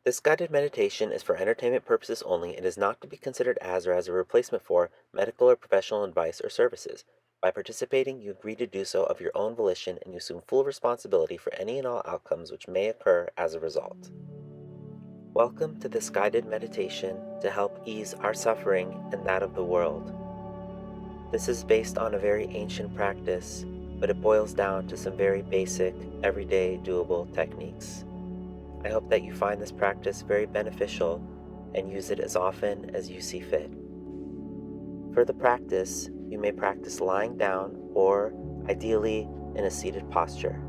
This guided meditation is for entertainment purposes only and is not to be considered as or as a replacement for medical or professional advice or services. By participating, you agree to do so of your own volition and you assume full responsibility for any and all outcomes which may occur as a result. Welcome to this guided meditation to help ease our suffering and that of the world. This is based on a very ancient practice, but it boils down to some very basic, everyday, doable techniques. I hope that you find this practice very beneficial and use it as often as you see fit. For the practice, you may practice lying down or, ideally, in a seated posture.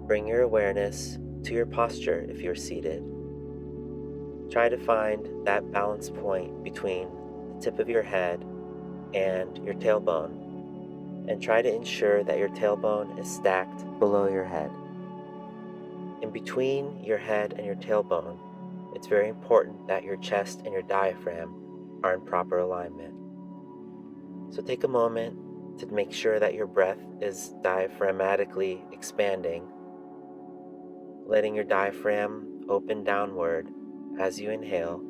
Bring your awareness to your posture if you're seated. Try to find that balance point between the tip of your head and your tailbone, and try to ensure that your tailbone is stacked below your head. In between your head and your tailbone, it's very important that your chest and your diaphragm are in proper alignment. So take a moment to make sure that your breath is diaphragmatically expanding, letting your diaphragm open downward as you inhale,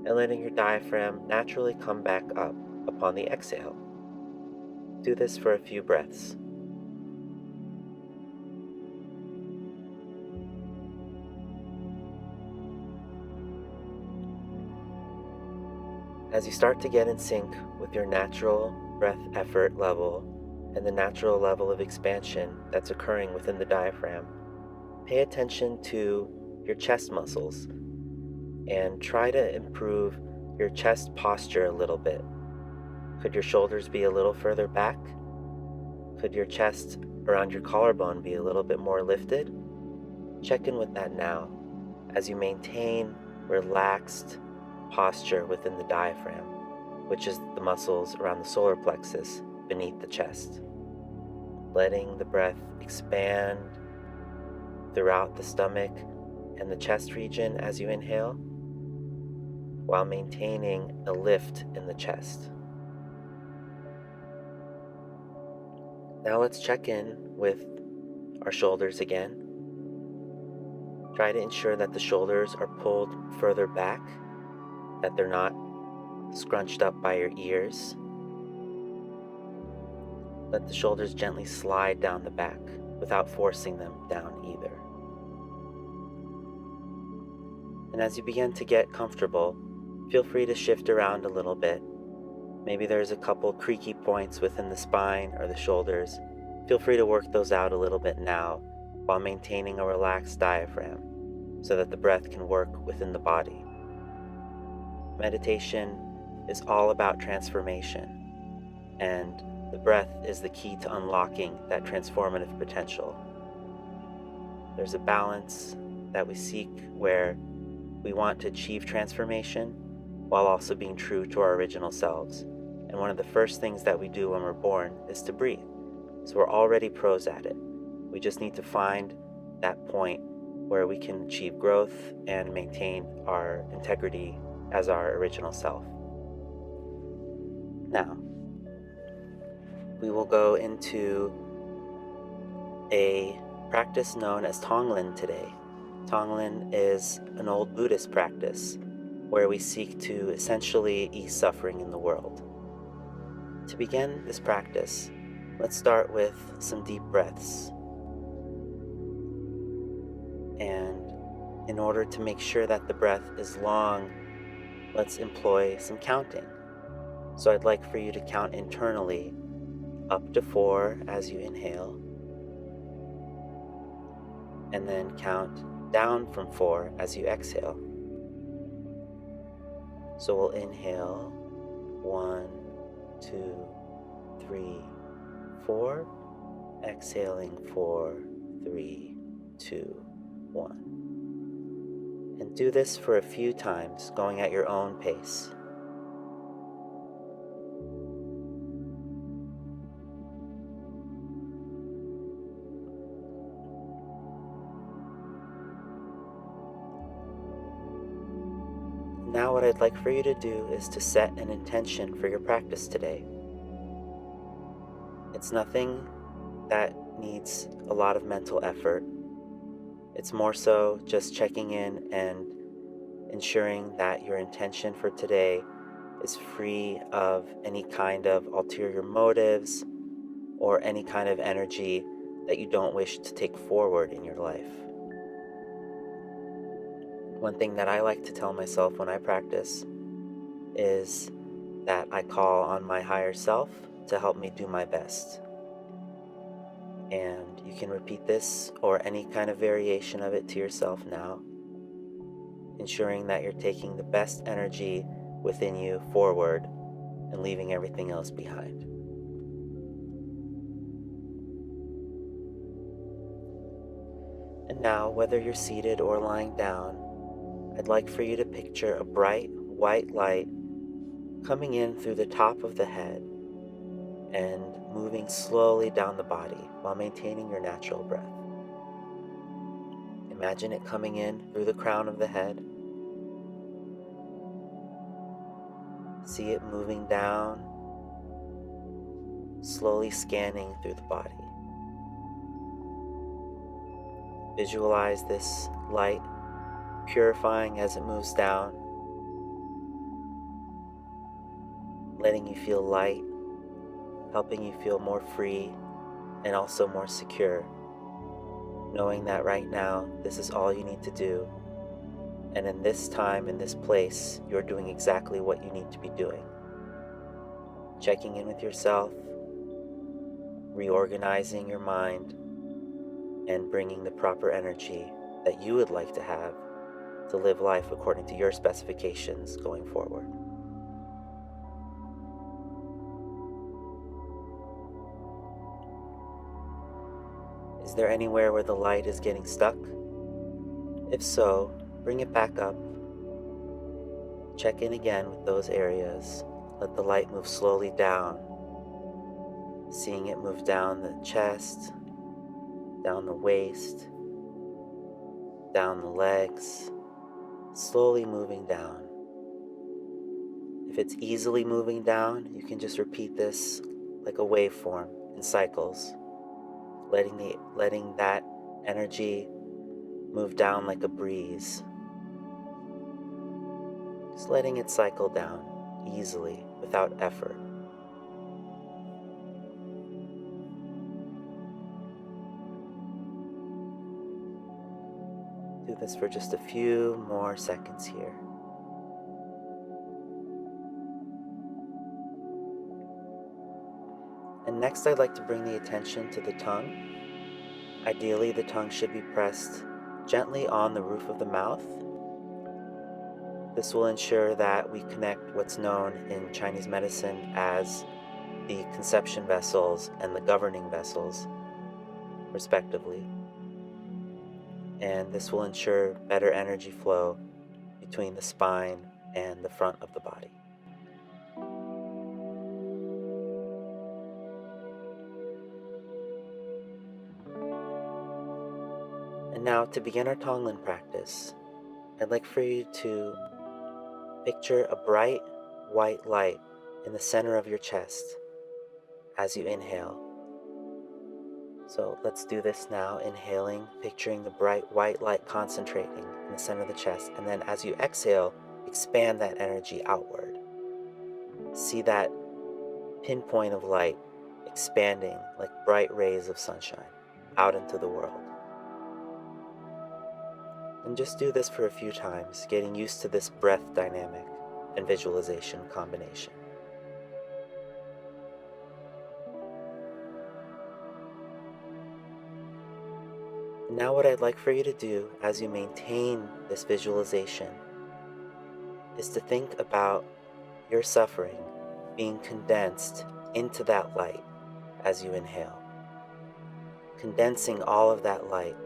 and letting your diaphragm naturally come back up upon the exhale. Do this for a few breaths. As you start to get in sync with your natural breath effort level and the natural level of expansion that's occurring within the diaphragm, pay attention to your chest muscles and try to improve your chest posture a little bit. Could your shoulders be a little further back? Could your chest around your collarbone be a little bit more lifted? Check in with that now as you maintain relaxed posture within the diaphragm, which is the muscles around the solar plexus beneath the chest. Letting the breath expand throughout the stomach and the chest region as you inhale, while maintaining a lift in the chest. Now let's check in with our shoulders again. Try to ensure that the shoulders are pulled further back, that they're not scrunched up by your ears. Let the shoulders gently slide down the back without forcing them down either. And as you begin to get comfortable, feel free to shift around a little bit. Maybe there's a couple creaky points within the spine or the shoulders. Feel free to work those out a little bit now while maintaining a relaxed diaphragm so that the breath can work within the body. Meditation is all about transformation, and the breath is the key to unlocking that transformative potential. There's a balance that we seek where we want to achieve transformation while also being true to our original selves. And one of the first things that we do when we're born is to breathe. So we're already pros at it. We just need to find that point where we can achieve growth and maintain our integrity as our original self. Now, we will go into a practice known as Tonglen today. Tonglen is an old Buddhist practice where we seek to essentially ease suffering in the world. To begin this practice, let's start with some deep breaths. And in order to make sure that the breath is long, let's employ some counting. So I'd like for you to count internally up to 4 as you inhale, and then count down from 4 as you exhale. So we'll inhale 1, 2, 3, 4, exhaling 4, 3, 2, 1. And do this for a few times, going at your own pace. Now what I'd like for you to do is to set an intention for your practice today. It's nothing that needs a lot of mental effort. It's more so just checking in and ensuring that your intention for today is free of any kind of ulterior motives or any kind of energy that you don't wish to take forward in your life. One thing that I like to tell myself when I practice is that I call on my higher self to help me do my best. And you can repeat this or any kind of variation of it to yourself now, ensuring that you're taking the best energy within you forward and leaving everything else behind. And now, whether you're seated or lying down, I'd like for you to picture a bright white light coming in through the top of the head and moving slowly down the body while maintaining your natural breath. Imagine it coming in through the crown of the head. See it moving down, slowly scanning through the body. Visualize this light purifying as it moves down, letting you feel light, helping you feel more free and also more secure, knowing that right now this is all you need to do, and in this time, in this place, you're doing exactly what you need to be doing. Checking in with yourself, reorganizing your mind, and bringing the proper energy that you would like to have to live life according to your specifications going forward. Is there anywhere where the light is getting stuck? If so, bring it back up. Check in again with those areas. Let the light move slowly down, seeing it move down the chest, down the waist, down the legs, slowly moving down. If it's easily moving down, you can just repeat this like a waveform in cycles, letting that energy move down like a breeze. Just letting it cycle down easily without effort. Do this for just a few more seconds here. And next, I'd like to bring the attention to the tongue. Ideally, the tongue should be pressed gently on the roof of the mouth. This will ensure that we connect what's known in Chinese medicine as the conception vessels and the governing vessels, respectively. And this will ensure better energy flow between the spine and the front of the body. And now, to begin our Tonglen practice, I'd like for you to picture a bright white light in the center of your chest as you inhale. So let's do this now, inhaling, picturing the bright white light concentrating in the center of the chest, and then as you exhale, expand that energy outward. See that pinpoint of light expanding like bright rays of sunshine out into the world. And just do this for a few times, getting used to this breath dynamic and visualization combination. Now what I'd like for you to do as you maintain this visualization is to think about your suffering being condensed into that light as you inhale. Condensing all of that light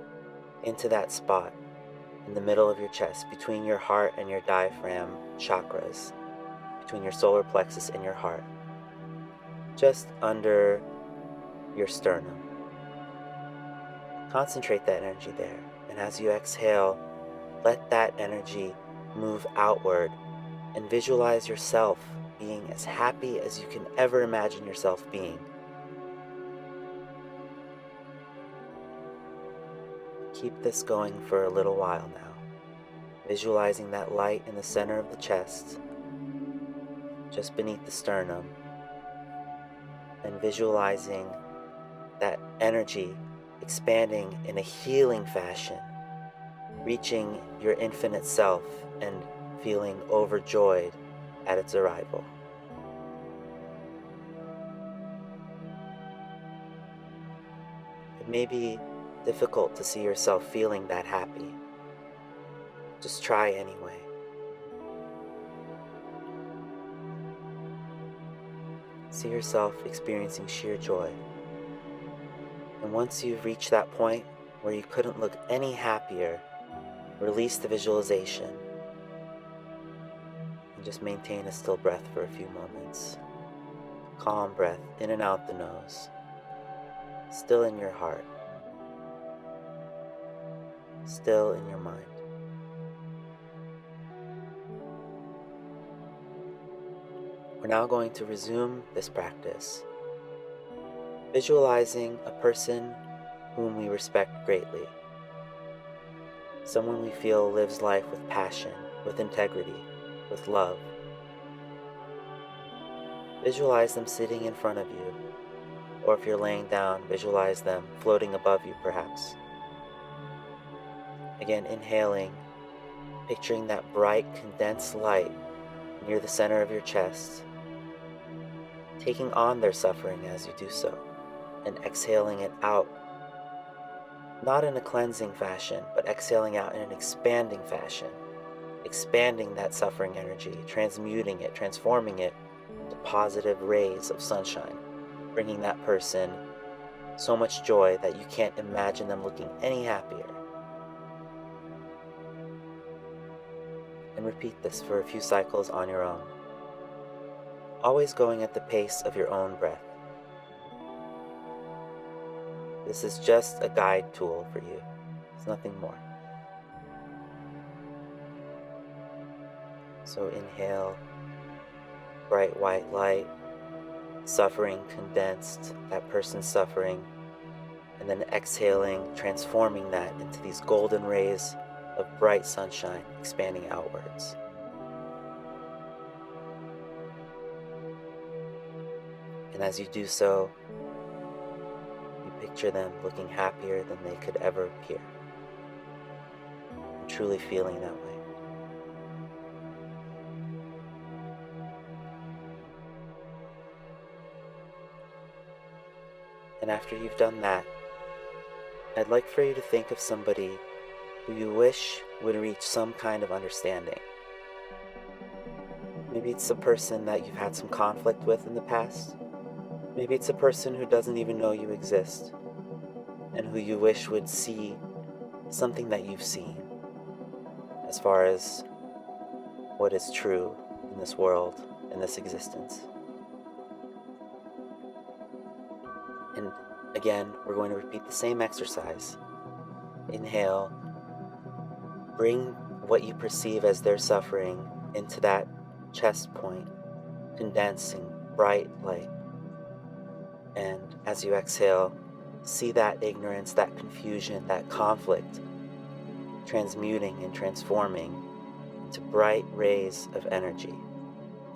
into that spot in the middle of your chest, between your heart and your diaphragm chakras, between your solar plexus and your heart, just under your sternum. Concentrate that energy there, and as you exhale, let that energy move outward and visualize yourself being as happy as you can ever imagine yourself being. Keep this going for a little while now, visualizing that light in the center of the chest, just beneath the sternum, and visualizing that energy expanding in a healing fashion, reaching your infinite self and feeling overjoyed at its arrival. It may be difficult to see yourself feeling that happy. Just try anyway. See yourself experiencing sheer joy. And once you've reached that point where you couldn't look any happier, release the visualization and just maintain a still breath for a few moments. Calm breath in and out the nose, still in your heart, still in your mind. We're now going to resume this practice, visualizing a person whom we respect greatly, someone we feel lives life with passion, with integrity, with love. Visualize them sitting in front of you, or if you're laying down, visualize them floating above you perhaps. Again, inhaling, picturing that bright condensed light near the center of your chest, taking on their suffering as you do so, and exhaling it out, not in a cleansing fashion, but exhaling out in an expanding fashion, expanding that suffering energy, transmuting it, transforming it to positive rays of sunshine, bringing that person so much joy that you can't imagine them looking any happier. And repeat this for a few cycles on your own, always going at the pace of your own breath. This is just a guide tool for you. It's nothing more. So inhale, bright white light, suffering condensed, that person's suffering, and then exhaling, transforming that into these golden rays of bright sunshine expanding outwards. And as you do so, you picture them looking happier than they could ever appear, and truly feeling that way. And after you've done that, I'd like for you to think of somebody who you wish would reach some kind of understanding. Maybe it's a person that you've had some conflict with in the past. Maybe it's a person who doesn't even know you exist, and who you wish would see something that you've seen, as far as what is true in this world, in this existence. And again, we're going to repeat the same exercise. Inhale, bring what you perceive as their suffering into that chest point, condensing bright light. And as you exhale, see that ignorance, that confusion, that conflict transmuting and transforming into bright rays of energy,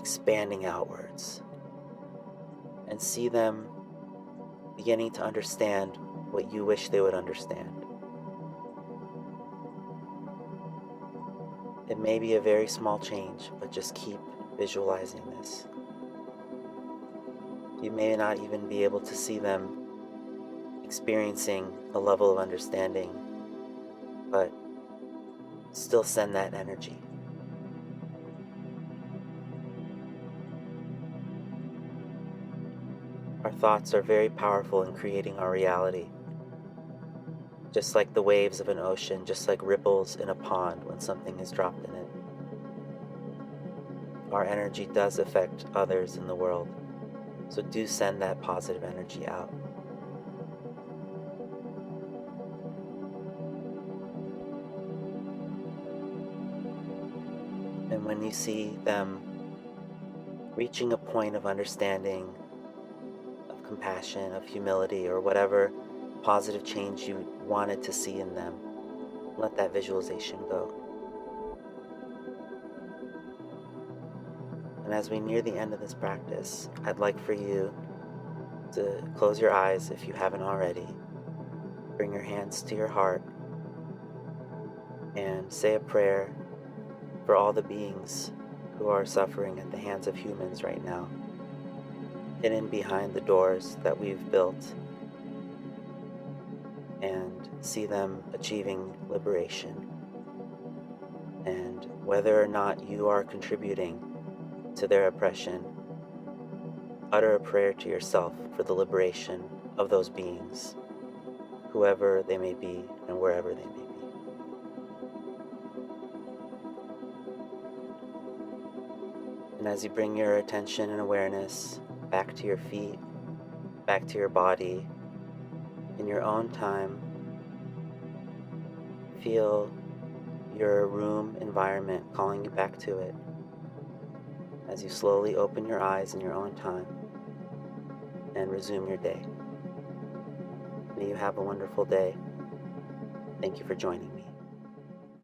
expanding outwards. And see them beginning to understand what you wish they would understand. It may be a very small change, but just keep visualizing this. You may not even be able to see them experiencing a level of understanding, but still send that energy. Our thoughts are very powerful in creating our reality. Just like the waves of an ocean, just like ripples in a pond when something is dropped in it. Our energy does affect others in the world, so do send that positive energy out. And when you see them reaching a point of understanding, of compassion, of humility, or whatever positive change you wanted to see in them, Let that visualization go. And as we near the end of this practice, I'd like for you to close your eyes if you haven't already. Bring your hands to your heart and say a prayer for all the beings who are suffering at the hands of humans right now, hidden behind the doors that we've built, and see them achieving liberation. And whether or not you are contributing to their oppression, utter a prayer to yourself for the liberation of those beings, whoever they may be and wherever they may be. And as you bring your attention and awareness back to your feet, back to your body, in your own time, feel your room environment calling you back to it as you slowly open your eyes in your own time and resume your day. May you have a wonderful day. Thank you for joining me.